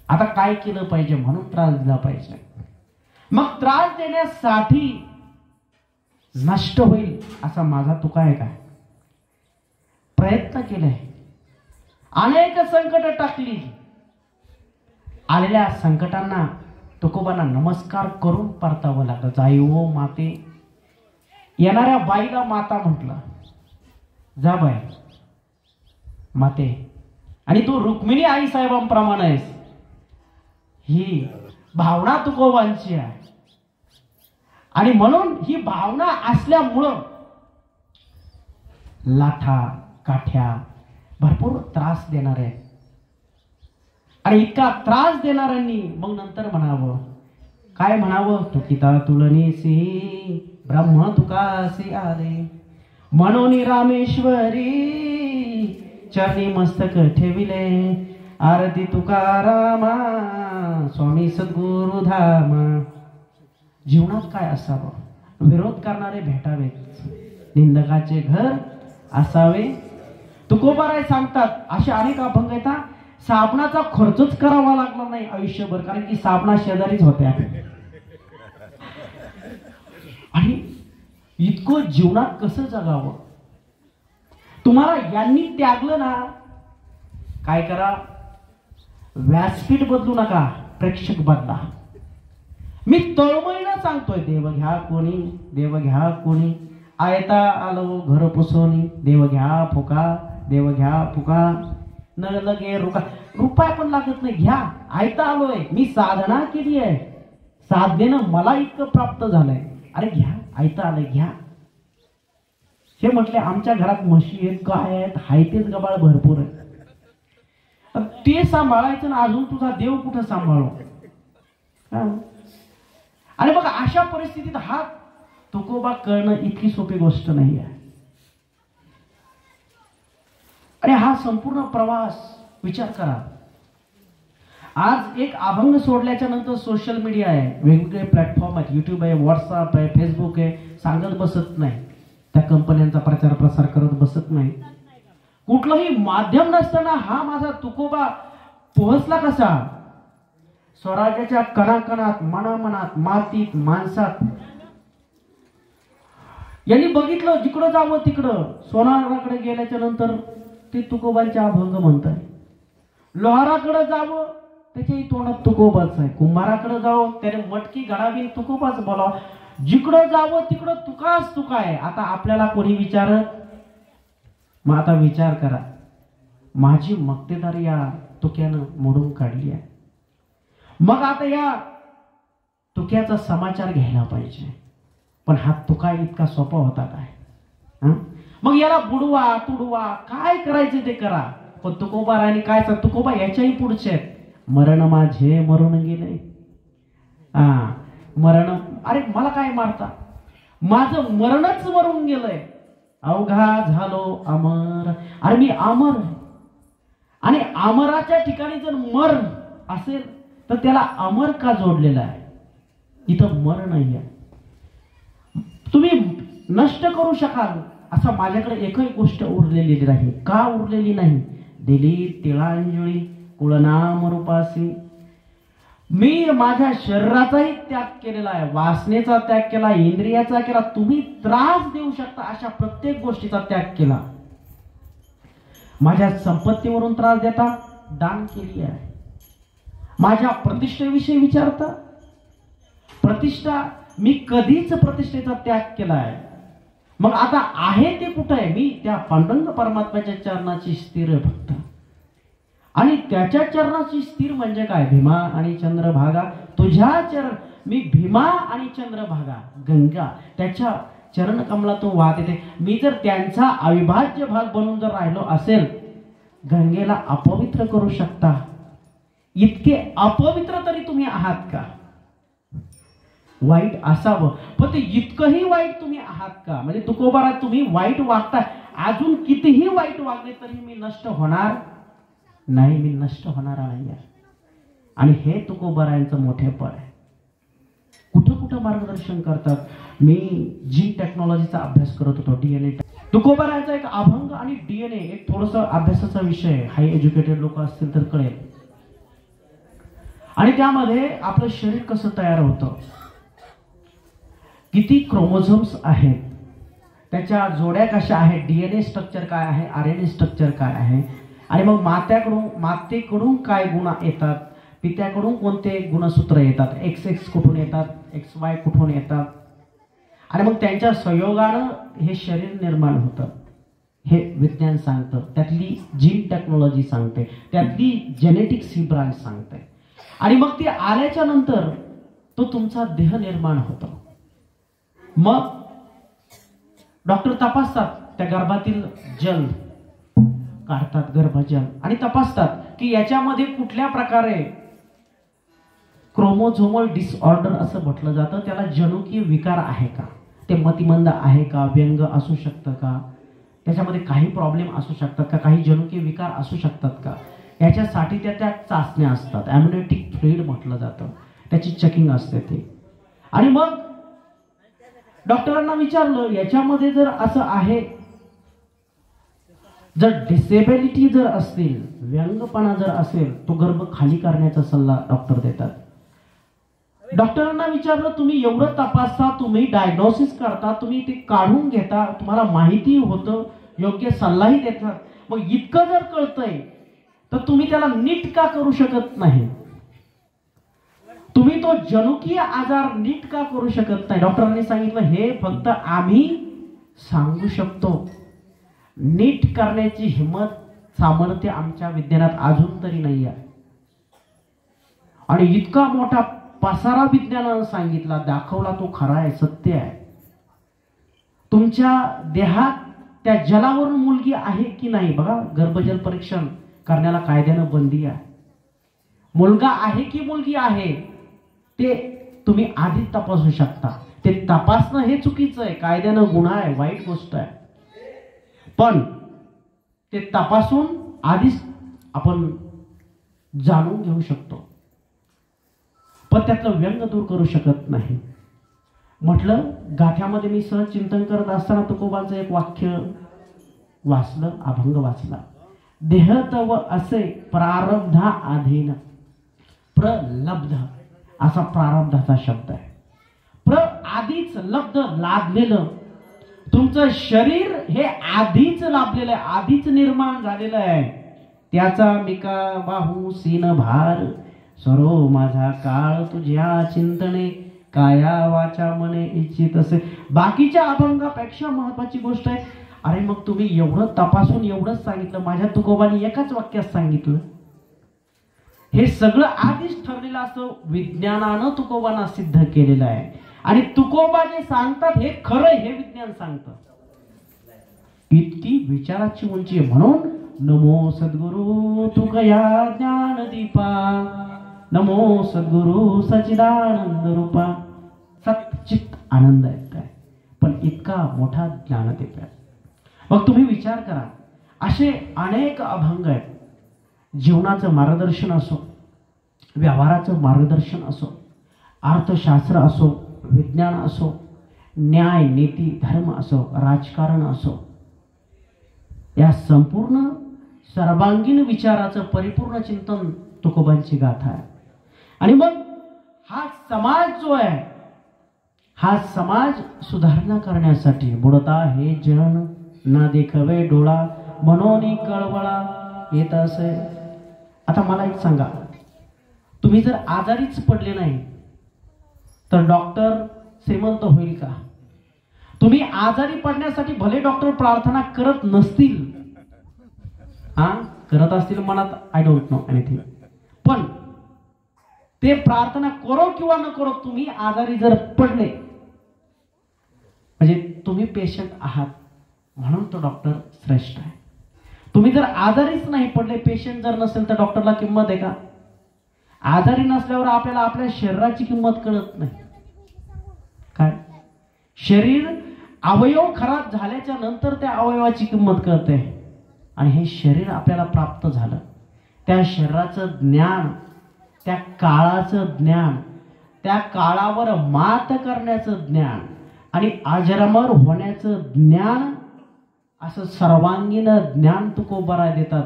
आता काय केलं पाहिजे? म्हणून त्रास दिला पाहिजे. मग त्रास देण्यासाठी नष्ट होईल असा माझा तुका आहे काय? प्रयत्न केले, अनेक संकट टाकली. आलेल्या संकटांना तुकोबांना नमस्कार करून परतावं लागलं. जाई ओ माते. येणाऱ्या बाईला माता म्हटलं, जा बाई माते. आणि तू रुक्मिणी आई साहेबांप्रमाणे आहेस. ही भावना तुकोबांची आहे. आणि म्हणून ही भावना असल्यामुळं लाठा काठ्या भरपूर त्रास देणार आहे. आणि इतका त्रास देणाऱ्यांनी मग नंतर म्हणावं, काय म्हणावं, तुकिता तुलनेसी ब्रह्म तुकासी आले, म्हणून रामेश्वरी चरणी मस्तक ठेविले, आरती तुकारामा स्वामी सद्गुरु धामा. जीवनात काय असावं, विरोध करणारे भेटावेत, निंदकाचे घर असावे. तुकोबाराय सांगतात असे अनेक अभंग येतात. साबणाचा खर्चच करावा लागला नाही आयुष्यभर, कारण की साबणा शेजारीच होत्या. आणि इतकं जीवनात कसं जगावं. तुम्हाला यांनी त्यागलं ना, काय करा, व्यासपीठ बदलू नका, प्रेक्षक बदला. मी तळमळीनं सांगतोय, देव घ्या कोणी, देव घ्या कोणी, आयता आलो घर पुसोनी, देव घ्या फुका, देव घ्या फुका, न लगे रुपया पण लागत नाही, घ्या. आयता आलोय, मी साधना केली आहे, साधनेनं मला इतकं प्राप्त झालंय, अरे घ्या, आयता आलंय, घ्या. हे म्हटले आमच्या घरात म्हशी आहेत, गाय आहेत, हाय तेच गबाळ भरपूर आहे, ते सांभाळायचं ना, अजून तुझा देव कुठं सांभाळू. आणि बघा अशा परिस्थितीत हा तुकोबा कळणं इतकी सोपी गोष्ट नाही आहे. आणि हा संपूर्ण प्रवास विचार करा. आज एक अभंग सोडल्याच्या नंतर सोशल मीडिया आहे, वेगवेगळे प्लॅटफॉर्म आहेत, युट्यूब आहे, व्हॉट्सअप आहे, फेसबुक आहे, सांगत बसत नाही, त्या कंपन्यांचा प्रचार प्रसार करत बसत नाही. कुठलंही माध्यम नसताना हा माझा तुकोबा पोहोचला कसा. स्वराज्याच्या कणाकणात, मनामनात, मातीत, माणसात. यांनी बघितलं जिकडं जावं तिकडं. सोनाराकडे गेल्याच्या नंतर ते तुकोबांचे अभंग म्हणताय. लोहाराकडे जावं त्याच्याही तोंडात तुकोबाच आहे. कुंभाराकडे जावं त्याने मटकी घडावी, तुकोबाच बोलावं. जिकडं जावं तिकडं तुकाच तुका आहे. आता आपल्याला कोणी विचारत, मग आता विचार करा, माझी मक्तेदारी या तुक्यानं मोडून काढली आहे. मग आता या तुक्याचा समाचार घ्यायला पाहिजे. पण हा तुका इतका सोपा होता काय. मग याला बुडवा तुडवा काय करायचं ते करा. पण तुकोबाराने काय सांग, तुकोबा याच्याही पुढचे आहेत. मरण माझे मरून गेले. मरण, अरे मला काय मारता, माझं मरणच मरून गेलंय. अवघा झालो अमर, अरे मी अमर. आणि अमराच्या ठिकाणी जर मर असेल तर त्याला अमर का जोडलेला आहे. इथं मर नाही आहे. तुम्ही नष्ट करू शकाल असं माझ्याकडे एकही गोष्ट उरलेली नाही. का उरलेली नाही. दिली तिळांजळी कुळनाम रूपासी. मी माझ्या शरीराचाही त्याग केलेला आहे, वासनेचा त्याग केला, इंद्रियाचा केला. तुम्ही त्रास देऊ शकता अशा प्रत्येक गोष्टीचा त्याग केला. माझ्या संपत्तीवरून त्रास देता, दान केली आहे. माझ्या प्रतिष्ठेविषयी विचारता, प्रतिष्ठा, मी कधीच प्रतिष्ठेचा त्याग केला आहे. मग आता आहे ते कुठं आहे. मी त्या पांडुरंग परमात्म्याच्या चरणाची स्थिर भक्त. आणि त्याच्या चरणाची स्थिर म्हणजे काय, भीमा आणि चंद्रभागा. तुझ्या चरण, मी भीमा आणि चंद्रभागा, गंगा त्याच्या चरण कमलातून वाहत येते. मी जर त्यांचा अविभाज्य भाग बनून जर राहिलो असेल, गंगेला अपवित्र करू शकता. इतके अपवित्र तरी तुम्ही आहात का. वाईट असावं, पण ते इतकंही वाईट तुम्ही आहात का. म्हणजे तुकोबारा तुम्ही वाईट वागता. अजून कितीही वाईट वागले तरी मी नष्ट होणार नाही, मी नष्ट होणार नाही. आणि हे तुकोबारायांचं मोठेपण आहे. कुठं कुठं मार्गदर्शन करतात. मी जीन टेक्नॉलॉजीचा अभ्यास करत होतो, डीएनए. तुकोबारायांचा एक अभंग आणि डीएनए एक थोडस अभ्यासाचा विषय, हाय एज्युकेटेड लोक असतील तर कळेल. आणि त्यामध्ये आपलं शरीर कसं तयार होतं, किती क्रोमोझोम्स आहेत, त्याच्या जोड्या कशा आहेत, डीएनए स्ट्रक्चर काय आहे, आरएनए स्ट्रक्चर काय आहे. आणि मग मातेकडून काय गुण येतात, पित्याकडून कोणते गुणसूत्र येतात, XX कुठून येतात, XY कुठून येतात. आणि मग त्यांच्या संयोगानं हे शरीर निर्माण होतं. हे विज्ञान सांगतं. त्यातली जीन टेक्नॉलॉजी सांगते, त्यातली जेनेटिक्स ही ब्रांच सांगते. आणि मग ती आल्याच्या नंतर तो तुमचा देह निर्माण होतो. मग डॉक्टर तपासतात, त्या गर्भातील जल काढतात, गर्भजल, आणि तपासतात की याच्यामध्ये कुठल्या प्रकारे क्रोमोझोमल डिसऑर्डर असं म्हटलं जातं, त्याला जनुकीय विकार आहे का, ते मतिमंद आहे का, व्यंग असू शकतं का, त्याच्यामध्ये काही प्रॉब्लेम असू शकतात का, काही जनुकीय विकार असू शकतात का, याच्यासाठी त्या चाचण्या असतात. ॲम्नियोटिक फ्लुइड म्हटलं जातं, त्याची चेकिंग असते ते. आणि मग डॉक्टरांना विचारलं याच्यामध्ये जर असं आहे, जर डिसेबिलिटी जर असतील, व्यंगपणा जर असेल, तो गर्भ खाली करण्याचा सल्ला डॉक्टर देतात. डॉक्टरांना विचारलं तुम्ही एवढं तपासता, तुम्ही डायग्नोसिस करता, तुम्ही ते काढून घेता, तुम्हाला माहिती होतं, योग्य सल्लाही देतात, मग इतकं जर कळतंय तर तुम्ही त्याला नीट का करू शकत नाही? तुम्ही तो जनुकीय आजार नीट का करू शकत नाही? डॉक्टरांनी सांगितलं हे फक्त आम्ही सांगू शकतो, नीट करण्याची हिंमत, सामर्थ्य आमच्या विज्ञानात अजून तरी नाही आहे. आणि इतका मोठा पसारा विज्ञानानं सांगितला, दाखवला, तो खरा आहे, सत्य आहे. तुमच्या देहात त्या जलावरून मुलगी आहे की नाही बघा, गर्भजल परीक्षण करण्याला कायद्यानं बंदी आहे. मुलगा आहे की मुलगी आहे ते तुम्ही आधी तपासू शकता. ते तपासणं हे चुकीचं आहे, कायद्यानं गुन्हा आहे, वाईट गोष्ट आहे. पण ते तपासून आधीच आपण जाणून घेऊ शकतो, पण त्यातलं व्यंग दूर करू शकत नाही. म्हटलं गाथ्यामध्ये मी सहज चिंतन करत असताना तुकोबांचं एक वाक्य वाचलं, अभंग वाचला. देह तव असे प्रारब्धा अधीन, प्रलब्ध असा प्रारब्धाचा शब्द आहे. आधीच लब्ध, लादलेलं, तुमचं शरीर हे आधीच लाभलेलं आहे, आधीच निर्माण झालेलं आहे. त्याचा मिका बाहू सीन भार, सरो माझा काळ तुझ्या चिंतने, काया वाचा मने इच्छित असे. बाकीच्या अभंगापेक्षा महत्वाची गोष्ट आहे, अरे मग तुम्ही एवढं तपासून एवढंच सांगितलं, माझ्या तुकोबांनी एकाच वाक्यात सांगितलं. हे सगळं आधीच ठरलेलं असं विज्ञानानं तुकोबांना सिद्ध केलेलं आहे. आणि तुकोबा जे सांगतात हे खरं, हे विज्ञान सांगतं. इतकी विचाराची उंची आहे. म्हणून नमो सद्गुरु तुकया ज्ञानदीपा, नमो सद्गुरु सच्चिदानंद रूपा. सच्चित आनंद आहे काय, पण इतका मोठा ज्ञानदीप आहे. मग तुम्ही विचार करा, असे अनेक अभंग आहेत. जीवनाचं मार्गदर्शन असो, व्यवहाराचं मार्गदर्शन असो, अर्थशास्त्र असो, विज्ञान असो, न्याय नीती धर्म असो, राजकारण असो, या संपूर्ण सर्वांगीण विचाराचं परिपूर्ण चिंतन तुकोबांची गाथा आहे. आणि मग हा समाज जो आहे, हा समाज सुधारणा करण्यासाठी बुडता हे जन ना देखवे डोळा, मनोनी कळवळा येत असे. आता मला एक सांगा, तुम्ही जर आजारीच पडले नाही तर डॉक्टर श्रीमंत होईल का? तुम्ही आजारी पडण्यासाठी भले डॉक्टर प्रार्थना करत नसतील, करत असतील मनात, आय डोंट नो एनिथिंग, पण ते प्रार्थना करो किंवा न करो, तुम्ही आजारी जर पडले म्हणजे तुम्ही पेशंट आहात, म्हणून तो डॉक्टर श्रेष्ठ आहे. तुम्ही जर आजारीच नाही पडले, पेशंट जर नसेल, तर डॉक्टरला किंमत आहे का? आजारी नसल्यावर आपल्याला आपल्या शरीराची किंमत कळत नाही. काय शरीर अवयव खराब झाल्याच्या नंतर त्या अवयवाची किंमत कळते. आणि हे शरीर आपल्याला प्राप्त झालं, त्या शरीराचं ज्ञान, त्या काळाचं ज्ञान, त्या काळावर मात करण्याचं ज्ञान आणि अजरामर होण्याचं ज्ञान, असं सर्वांगीण ज्ञान तुकोबाराय देतात.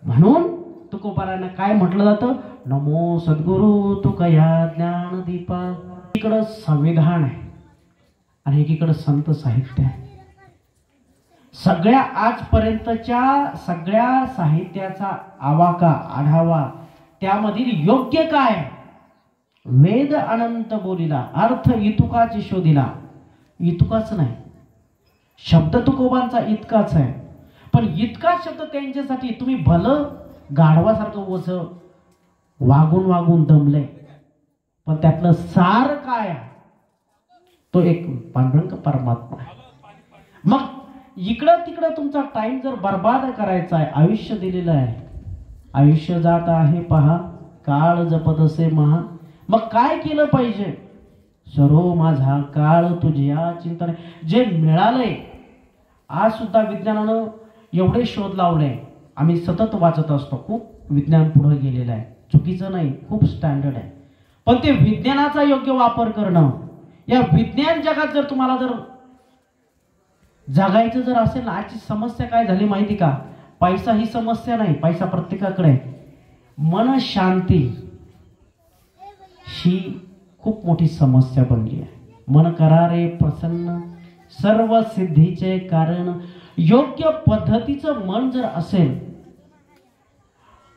म्हणून तुकोबारायनं काय म्हटलं जातं, नमो सद्गुरु तुकया ज्ञानदीपा. एकीकडं संविधान आहे आणि एकीकडं संत साहित्य आहे. सगळ्या आजपर्यंतच्या सगळ्या साहित्याचा आवाका, आढावा, त्यामधील योग्य काय, वेद अनंत बोलिला, अर्थ इतुकाची शोधिला. इतुकाच नाही, शब्द तुकोबांचा इतकाच आहे, पण इतका शब्द त्यांच्यासाठी तुम्ही भलं गाढवासारखं ओझ वागून वागून दमले, पण त्यातलं सार काय तो एक पांडुरंग परमात्मा आहे. मग इकडं तिकडं तुमचा टाइम जर बर्बाद करायचा आहे, आयुष्य दिलेलं आहे, आयुष्य जात आहे पहा काळ जपत असे महा. मग काय केलं पाहिजे? सरो माझा काळ तुझ्या चिंतन. जे मिळालंय, आज सुद्धा विज्ञानानं एवढे शोध लावले, आम्ही सतत वाचत असतो, खूप विज्ञान पुढे गेलेलं आहे, चुकीचं नाही, खूप स्टँडर्ड आहे. पण ते विज्ञानाचा योग्य वापर करणं, या विज्ञान जगात जर तुम्हाला जर जगायचं जर असेल ना, आजची समस्या काय झाली माहिती का? पैसा ही समस्या नाही, पैसा प्रत्येकाकडे. मन शांती ही खूप मोठी समस्या बनली आहे. मन करारे प्रसन्न सर्व सिद्धीचे कारण. योग्य पद्धतीचं मन जर असेल,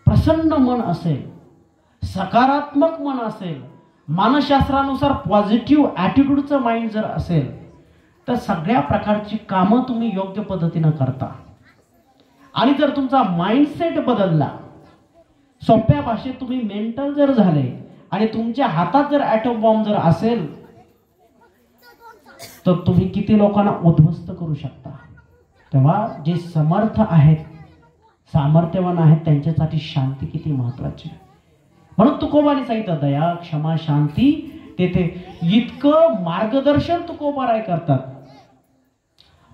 प्रसन्न मन असेल, सकारात्मक मन असेल, मानसशास्त्रानुसार पॉझिटिव्ह ॲटिट्यूडचं माइंड जर असेल, तर सगळ्या प्रकारची कामं तुम्ही योग्य पद्धतीनं करता. आणि जर तुमचा माइंडसेट बदलला, सोप्या भाषेत तुम्ही मेंटल जर झाले आणि तुमच्या हातात जर ॲटम बॉम्ब जर असेल, तर तुम्ही किती लोकांना उद्ध्वस्त करू शकता. तेव्हा जे समर्थ आहेत, सामर्थ्यवान आहेत, त्यांच्यासाठी शांती किती महत्वाची. म्हणून तुकोबाने सांगितलं दया क्षमा शांती तेथे. इतकं मार्गदर्शन तुकोबाराय करतात.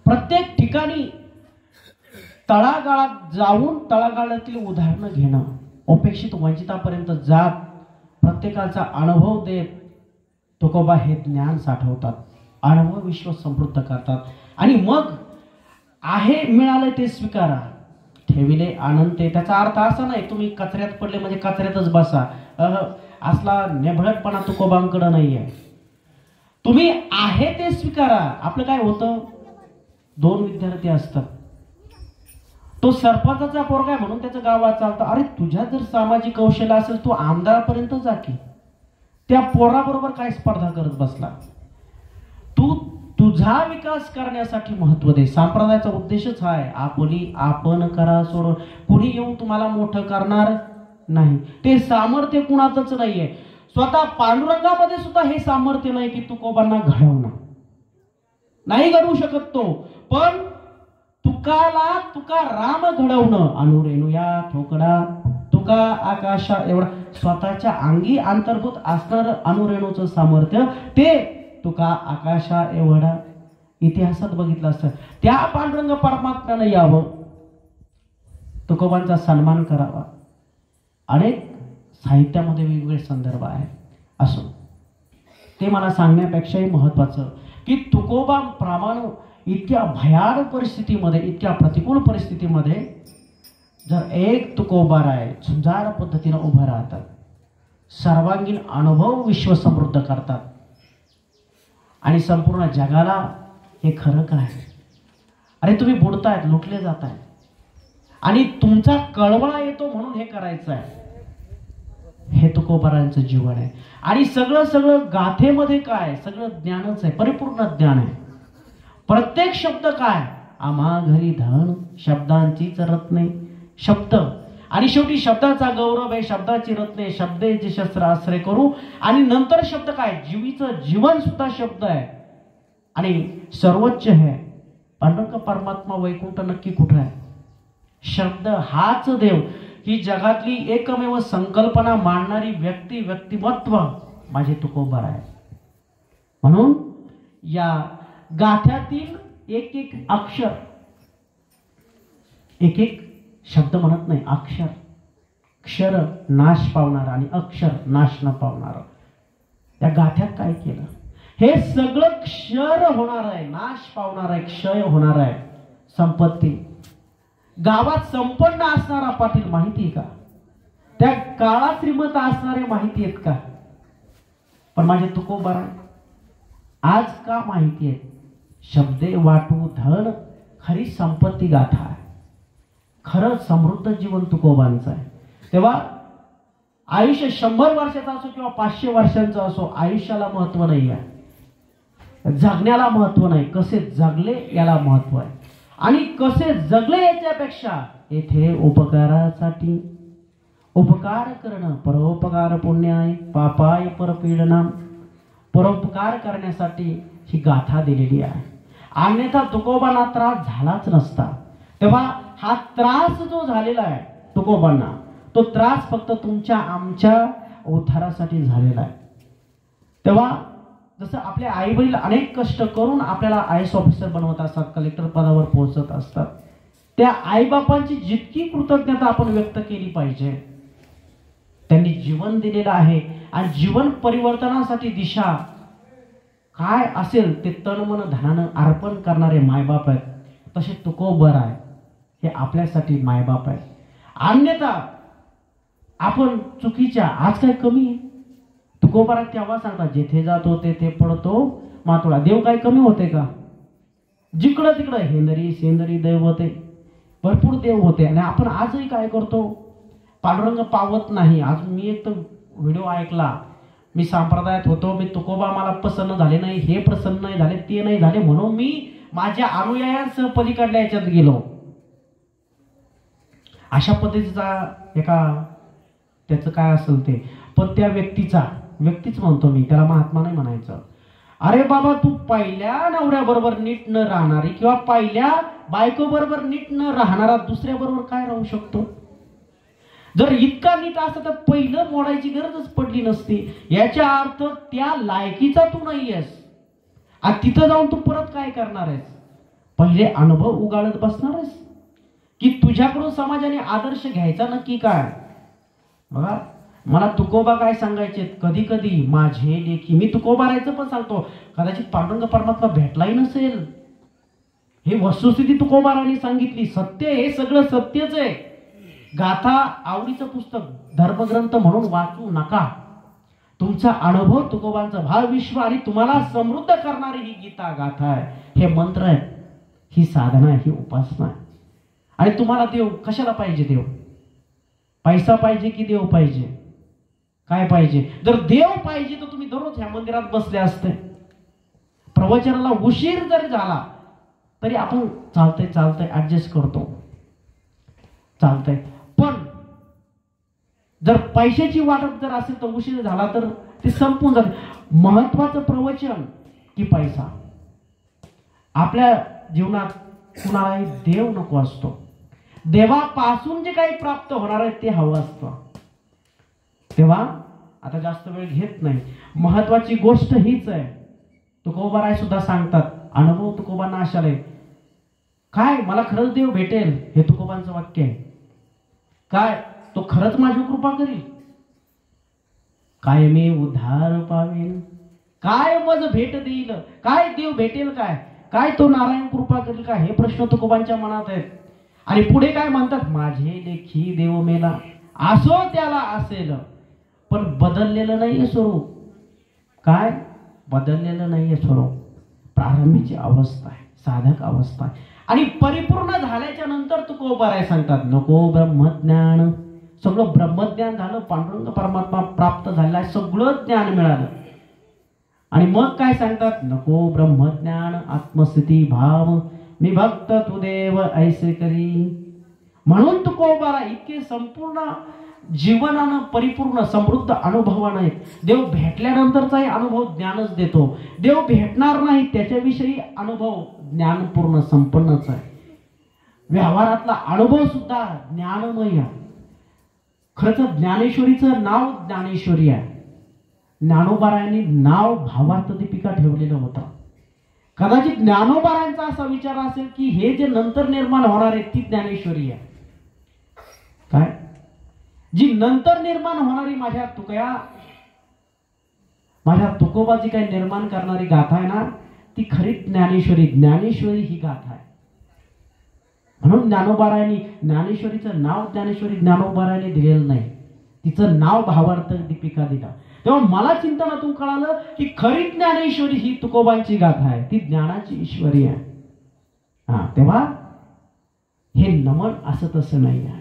प्रत्येक ठिकाणी तळागाळात जाऊन तळागाळातील उदाहरणं घेणं, अपेक्षित वंचितापर्यंत जात प्रत्येकाचा अनुभव देत तुकोबा हे ज्ञान साठवतात, अनुभव विश्व समृद्ध करतात. आणि मग आहे मिळालं ते स्वीकारा, ठेविले आनंद ते. त्याचा अर्थ असा नाही तुम्ही कचऱ्यात पडले म्हणजे कचऱ्यातच बसा, असला नेभळटपणा तुकोबांकडे नाहीये. तुम्ही आहे ते स्वीकारा. आपलं काय होतं, 2 विद्यार्थी असतात, तो सरपंचाचा पोरगा आहे म्हणून त्याचं गावात चालतं. अरे तुझ्या जर सामाजिक कौशल्य असेल, तू आमदारापर्यंत जा की. त्या पोराबरोबर काय स्पर्धा करत बसला? तू तुझा विकास करण्यासाठी महत्व दे. संप्रदायाचा उद्देशच हा आहे, आपुली आपण करा सोडून. कुणी येऊन तुम्हाला मोठं करणार नाही. ते सामर्थ्य कुणातच नाहीये. स्वतः पांडुरंगामध्ये सुद्धा हे सामर्थ्य नाही की तुकोबांना घडवणं, नाही घडवू शकत तो. पण तुकाला तुका राम घडवणं. अनुरेणुया ठोकडा तुका आकाशा एवढा स्वतःच्या अंगी अंतर्भूत असणारं अनुरेणूचं सामर्थ्य, ते तुका आकाशा एवढा. इतिहासात बघितलं असतं. त्या पांडुरंग परमात्म्यानं यावं, तुकोबांचा सन्मान करावा. अनेक साहित्यामध्ये वेगवेगळे संदर्भ आहेत. असो, ते मला सांगण्यापेक्षाही महत्वाचं की तुकोबा प्रमाणे इतक्या भयानक परिस्थितीमध्ये, इतक्या प्रतिकूल परिस्थितीमध्ये जर एक तुकोबाराय झुंजार पद्धतीनं उभं राहतात, सर्वांगीण अनुभव विश्व समृद्ध करतात आणि संपूर्ण जगाला हे खरं काय, अरे तुम्ही बुडतायत, लुटले जात आहे आणि तुमचा कळवळा येतो म्हणून हे करायचं आहे. हे तुकोबारांचं जीवन आहे. आणि सगळं गाथेमध्ये काय, सगळं ज्ञानच आहे, परिपूर्ण ज्ञान आहे. प्रत्येक शब्द काय, आम्हा घरी धन शब्दांचीच रत्ने. शब्द आणि शेवटी शब्दाचा गौरव आहे, शब्दाची रत्ने, शब्देचे शस्त्र आश्रय करू. आणि नंतर शब्द काय, जीवीचं जीवन सुद्धा शब्द आहे आणि सर्वोच्च आहे. पांडुरंग परमात्मा वैकुंठ नक्की कुठं आहे? शब्द हाच देव. ही जगातली एकमेव संकल्पना मांडणारी व्यक्ती, व्यक्तिमत्व माझे तुकोबार आहे. म्हणून या गाथ्यातील एक एक अक्षर, एक एक शब्द म्हणत नाही, अक्षर. क्षर नाश पावणार आणि अक्षर नाश न पावणार. या गाथ्यात काय केलं, हे सगळं क्षर होणार आहे, नाश पावणार आहे, क्षय होणार आहे. संपत्ती गावात संपन्न असणारा पाटील माहिती आहे का? त्या काळात श्रीमंत असणारे माहिती आहेत का? पण माझे तुकोबार आज का माहिती आहे? शब्दे वाटू धन खरी संपत्ती गाथा आहे. खरं समृद्ध जीवन तुकोबांचं आहे. तेव्हा आयुष्य 100 वर्षाचं असो किंवा 500 वर्षांचं असो, आयुष्याला महत्व नाही आहे, जगण्याला महत्व नाही, कसे जगले याला महत्व आहे. आणि कसे जगले याच्यापेक्षा येथे उपकारासाठी उपकार करणं परोपकार पुण्याय पापाय परपीडना, परोपकार करण्यासाठी ही गाथा दिलेली आहे. अन्यथा तुकोबांना त्रास झालाच नसता. तेव्हा हा त्रास जो झालेला आहे तुकोबांना, तो त्रास फक्त तुमच्या आमच्या उद्धारासाठी झालेला आहे. तेव्हा जसं आपले आई वडील अनेक कष्ट करून आपल्याला IAS ऑफिसर बनवत असतात, कलेक्टर पदावर पोहोचत असतात, त्या आईबापांची जितकी कृतज्ञता आपण व्यक्त केली पाहिजे. त्यांनी जीवन दिलेलं आहे आणि जीवन परिवर्तनासाठी दिशा काय असेल ते तन मन धनानं अर्पण करणारे मायबाप आहेत. तसे तुकोबर आहे, हे आपल्यासाठी मायबाप आहे. अन्यथा आपण चुकीच्या, आज काय कमी आहे? तुकोबारात तेव्हा सांगतात, जेथे जातो तेथे पडतो मातोळा. देव काय कमी होते का? जिकडं तिकडं हेंदरी सेंदरी देव होते, भरपूर देव होते. आणि आपण आजही काय करतो? पांडुरंग पावत नाही. आज मी एक तर व्हिडिओ ऐकला, मी संप्रदायात होतो, मी तुकोबा मला प्रसन्न झाले नाही, हे प्रसन्न नाही झाले, ते नाही झाले, म्हणून मी माझ्या अनुयायांसह पलीकडल्या याच्यात गेलो. अशा पद्धतीचा एका त्याचं काय असेल ते, पण त्या व्यक्तीच म्हणतो मी, त्याला महात्मा नाही म्हणायचं. अरे बाबा, तू पहिल्या नवऱ्याबरोबर नीट न राहणारी किंवा पहिल्या बायको बरोबर नीट न राहणारा दुसऱ्या बरोबर काय राहू शकतो? जर इतका नीट असता तर पहिलं मोडायची गरजच पडली नसती. याचा अर्थ त्या लायकीचा तू नाहीयेस आणि तिथं जाऊन तू परत काय करणार आहेस? पहिले अनुभव उगाळत बसणार आहेस की तुझ्याकडून समाजाने आदर्श घ्यायचा नक्की काय? बघा, मला तुकोबा काय सांगायचे, कधी कधी माझे लेखी, मी तुकोबारायचं पण सांगतो, कदाचित पांडुरंग परमात्मा भेटलाही नसेल. हे वस्तुस्थिती तुकोबाराने सांगितली. सत्य, हे सगळं सत्यच आहे. गाथा आवडीचं पुस्तक धर्मग्रंथ म्हणून वाचू नका. तुमचा अनुभव तुकोबांचं भाव विश्व आणि तुम्हाला समृद्ध करणारी ही गीता गाथा आहे, हे मंत्र आहे, ही साधना आहे, ही उपासना आहे. आणि तुम्हाला देव कशाला पाहिजे? देव पैसा पाहिजे की देव पाहिजे? काय पाहिजे? जर देव पाहिजे तर तुम्ही दररोज ह्या मंदिरात बसले असते. प्रवचनाला उशीर जरी झाला तरी आपण चालतंय ऍडजस्ट करतो, चालतंय. पण जर पैशाची वाटप जर असेल तर उशीर झाला तर ते संपून जाते. महत्वाचं प्रवचन की पैसा? आपल्या जीवनात कुणालाही देव नको असतो. देवापासून जे काही प्राप्त होणार आहे ते हवं असतं. तेव्हा आता जास्त वेळ घेत नाही, महत्वाची गोष्ट हीच आहे. तुकोबाराय सुद्धा सांगतात, अनुभव तुकोबांना अशाले काय, मला खरंच देव भेटेल, हे तुकोबांचं वाक्य आहे. काय, तो खरंच माझी कृपा करील, काय मी उद्धार पावेल, काय मज भेट देईल, काय देव भेटेल, काय काय तो नारायण कृपा करेल काय, हे प्रश्न तुकोबांच्या मनात आहेत. आणि पुढे काय म्हणतात, माझे लेखी देव मेला, असो त्याला असेल, पण बदललेलं नाहीये स्वरूप. काय बदललेलं नाहीये स्वरूप? प्रारंभीची अवस्था आहे, साधक अवस्था आहे. आणि परिपूर्ण झाल्याच्या नंतर तुकोबाराय सांगतात, नको ब्रह्मज्ञान. सगळं ब्रह्मज्ञान झालं, पांडुरंग परमात्मा प्राप्त झालेला, सगळं ज्ञान मिळालं. आणि मग काय सांगतात, नको ब्रह्मज्ञान आत्मस्थिती भाव, मी भक्त तू देव ऐसे करी. म्हणून तुकोबाराय इतके संपूर्ण जीवनानं परिपूर्ण समृद्ध अनुभवानं देव भेटल्यानंतरचाही अनुभव ज्ञानच देतो. देव भेटणार नाही त्याच्याविषयी अनुभव ज्ञानपूर्ण संपन्नच आहे. व्यवहारातला अनुभव सुद्धा ज्ञानमय आहे. खरंच ज्ञानेश्वरीचं नाव ज्ञानेश्वरी आहे. ज्ञानोबारायांनी नाव भावार्थ दीपिका ठेवलेलं होतं. कदाचित ज्ञानोबारायांचा असा विचार असेल की हे जे नंतर निर्माण होणार आहे ती ज्ञानेश्वरी आहे. काय, जी नंतर निर्माण होणारी माझ्या तुकोबाची काही निर्माण करणारी गाथा आहे ना, ती खरी ज्ञानेश्वरी. ज्ञानेश्वरी ही गाथा आहे. म्हणून ज्ञानोबारायांनी ज्ञानेश्वरीचं नाव ज्ञानेश्वरी ज्ञानोबारायांनी दिलेलं नाही, तिचं नाव भावार्थ दीपिका दिला. तेव्हा मला चिंतनातून कळालं की खरी ज्ञानेश्वरी ही तुकोबांची गाथा आहे, ती ज्ञानाची ईश्वरी आहे. तेव्हा हे नमन असं तसं नाही आहे.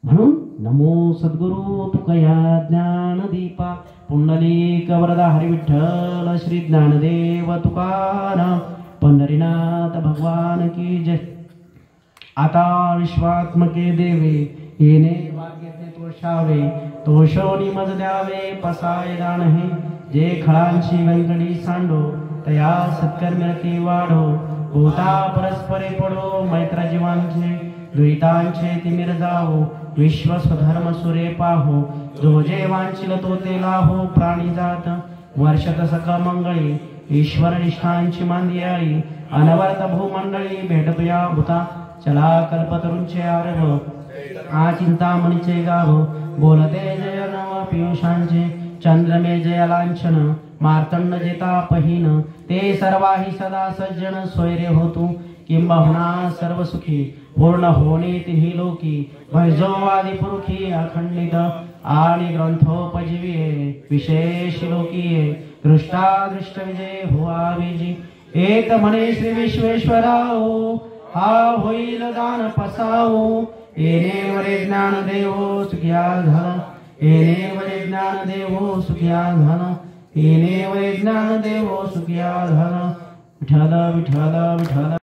म्हणून नमो सद्गुरु तुकया ज्ञान दीपा, पुंडलिक वरदा हरी विठ्ठल श्री ज्ञानदेव तुकाराम, पंढरीनाथ भगवान की जय. आता विश्वात्मके देवे येणे भाग्य बक्षावे तोषोनी मज द्यावे पसाय दान हे जे खळांची व्यंकटी सांडो तया सत्कर्म्यती वाढो भूता परस्परे पडो मैत्र जीवांचे द्वैतांचे तिमिर जावो विश्व स्वधर्म सुरे पाहो जो जे वांछिल तो ते लाहो प्राणी जात वर्षत सका मंगळी ईश्वर निष्ठांची मांदियाळी अनवर्त भूमंडळी भेटतुया भूता चला कल्पतरूंचे आरभ आ चिंतामणीचे गाव बोलते जय नव पियुषांचे चंद्रमे जय लांछन मार्तंड जेता पहिन ते सर्वाही सदा सज्जन सोयरे होतू किंबहुना सर्व सुखी पूर्ण होणे तिही लोकी भैजो आदि पुरुखी अखंडित आणि ग्रंथोपजीविये विशेष लोकीये दृष्टादृष्ट विजय हुआ विजी एक म्हणे श्री विश्वेश्वराओ हा होईल दान पसाओ येणे वरे ज्ञान देवो सुखिया झाला येणे वरे ज्ञान देवो सुखिया झाला येणे वरे ज्ञान देवो सुखिया झाला विठ्ठल विठ्ठल विठ्ठल